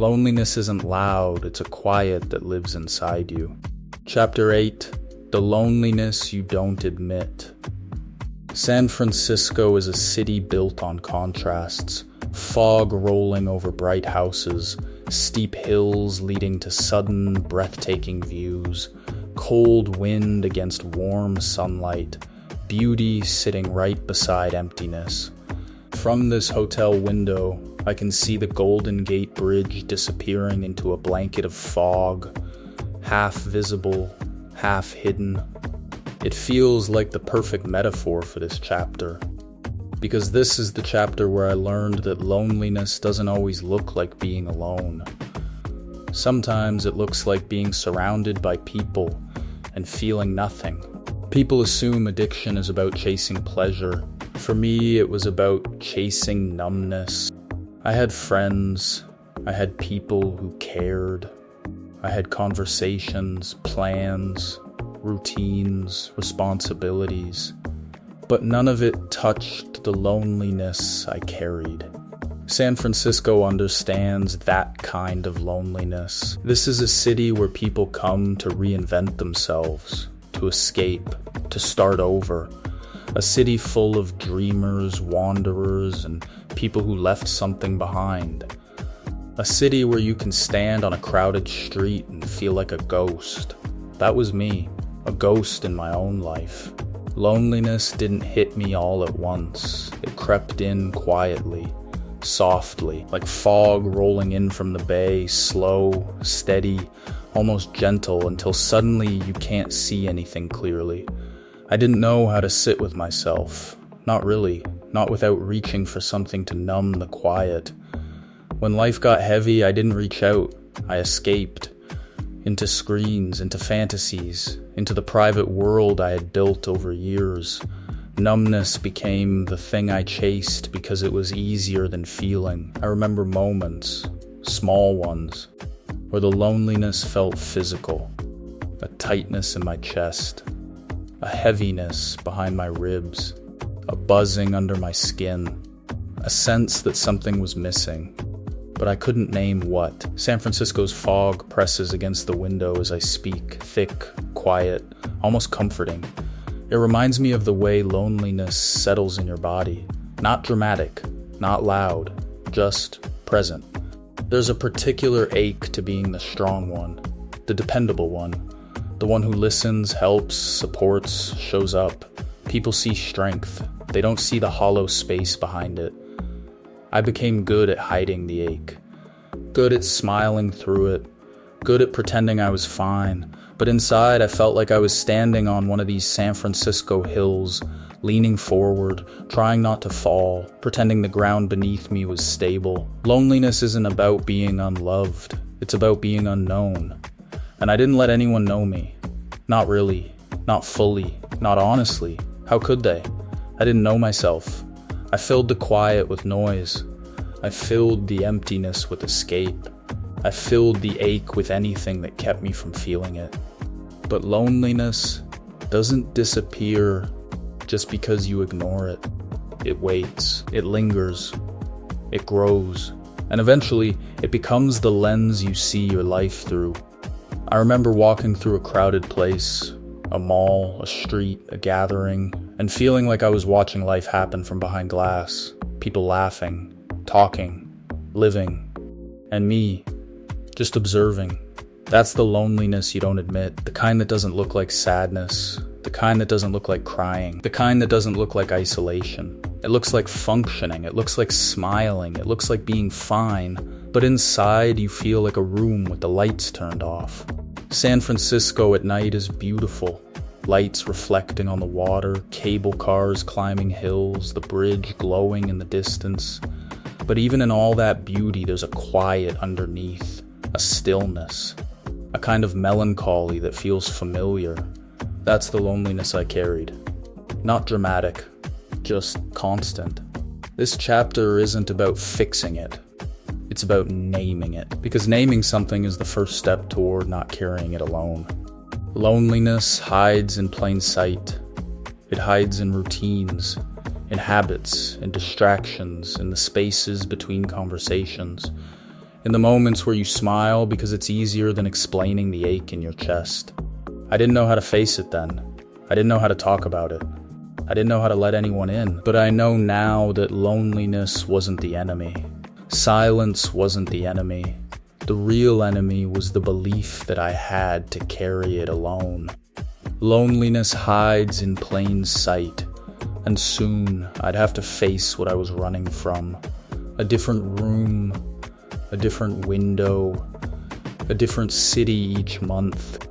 Loneliness isn't loud, it's a quiet that lives inside you. Chapter 8, The Loneliness You Don't Admit. San Francisco is a city built on contrasts. Fog rolling over bright houses, steep hills leading to sudden, breathtaking views, cold wind against warm sunlight, beauty sitting right beside emptiness. From this hotel window, I can see the Golden Gate Bridge disappearing into a blanket of fog, half visible, half hidden. It feels like the perfect metaphor for this chapter, because this is the chapter where I learned that loneliness doesn't always look like being alone. Sometimes it looks like being surrounded by people and feeling nothing. People assume addiction is about chasing pleasure. For me, it was about chasing numbness. I had friends, I had people who cared. I had conversations, plans, routines, responsibilities. But none of it touched the loneliness I carried. San Francisco understands that kind of loneliness. This is a city where people come to reinvent themselves, to escape, to start over. A city full of dreamers, wanderers, and people who left something behind. A city where you can stand on a crowded street and feel like a ghost. That was me, a ghost in my own life. Loneliness didn't hit me all at once. It crept in quietly, softly, like fog rolling in from the bay, slow, steady, almost gentle, until suddenly you can't see anything clearly. I didn't know how to sit with myself. Not really, not without reaching for something to numb the quiet. When life got heavy, I didn't reach out. I escaped. Into screens, into fantasies, into the private world I had built over years. Numbness became the thing I chased because it was easier than feeling. I remember moments, small ones, where the loneliness felt physical. A tightness in my chest, a heaviness behind my ribs, a buzzing under my skin, a sense that something was missing. But I couldn't name what. San Francisco's fog presses against the window as I speak, thick, quiet, almost comforting. It reminds me of the way loneliness settles in your body. Not dramatic, not loud, just present. There's a particular ache to being the strong one, the dependable one, the one who listens, helps, supports, shows up. People see strength. They don't see the hollow space behind it. I became good at hiding the ache, good at smiling through it, good at pretending I was fine, but inside I felt like I was standing on one of these San Francisco hills, leaning forward, trying not to fall, pretending the ground beneath me was stable. Loneliness isn't about being unloved, it's about being unknown. And I didn't let anyone know me. Not really, not fully, not honestly. How could they? I didn't know myself. I filled the quiet with noise. I filled the emptiness with escape. I filled the ache with anything that kept me from feeling it. But loneliness doesn't disappear just because you ignore it. It waits, it lingers, it grows, and eventually it becomes the lens you see your life through. I remember walking through a crowded place, a mall, a street, a gathering, and feeling like I was watching life happen from behind glass. People laughing, talking, living, and me, just observing. That's the loneliness you don't admit, the kind that doesn't look like sadness, the kind that doesn't look like crying, the kind that doesn't look like isolation. It looks like functioning, it looks like smiling, it looks like being fine, but inside you feel like a room with the lights turned off. San Francisco at night is beautiful. Lights reflecting on the water, cable cars climbing hills, the bridge glowing in the distance. But even in all that beauty, there's a quiet underneath, a stillness, a kind of melancholy that feels familiar. That's the loneliness I carried. Not dramatic, just constant. This chapter isn't about fixing it. It's about naming it, because naming something is the first step toward not carrying it alone. Loneliness hides in plain sight. It hides in routines, in habits, in distractions, in the spaces between conversations. In the moments where you smile because it's easier than explaining the ache in your chest. I didn't know how to face it then. I didn't know how to talk about it. I didn't know how to let anyone in. But I know now that loneliness wasn't the enemy. Silence wasn't the enemy. The real enemy was the belief that I had to carry it alone. Loneliness hides in plain sight, and soon I'd have to face what I was running from. A different room, a different window, a different city each month.